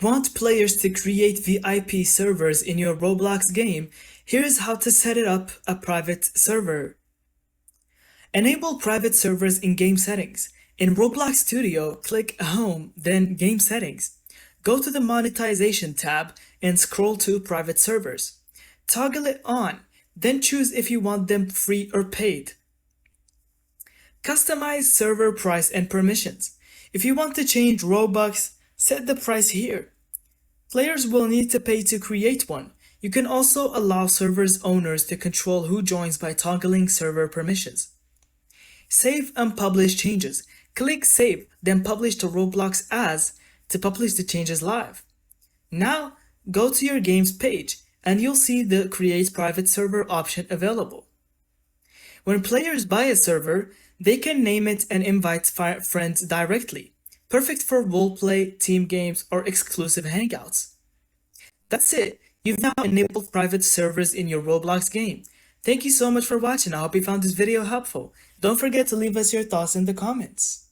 Want players to create VIP servers in your Roblox game? Here's how to set it up a private server. Enable private servers in game settings. In Roblox Studio, click Home, then Game Settings. Go to the Monetization tab and scroll to Private Servers. Toggle it on, then choose if you want them free or paid. Customize server price and permissions. If you want to change Robux, set the price here. Players will need to pay to create one. You can also allow servers owners to control who joins by toggling server permissions. Save and publish changes. Click Save, then publish to Roblox as to publish the changes live. Now, go to your game's page and you'll see the Create Private Server option available. When players buy a server, they can name it and invite friends directly. Perfect for roleplay, team games, or exclusive hangouts. That's it. You've now enabled private servers in your Roblox game. Thank you so much for watching. I hope you found this video helpful. Don't forget to leave us your thoughts in the comments.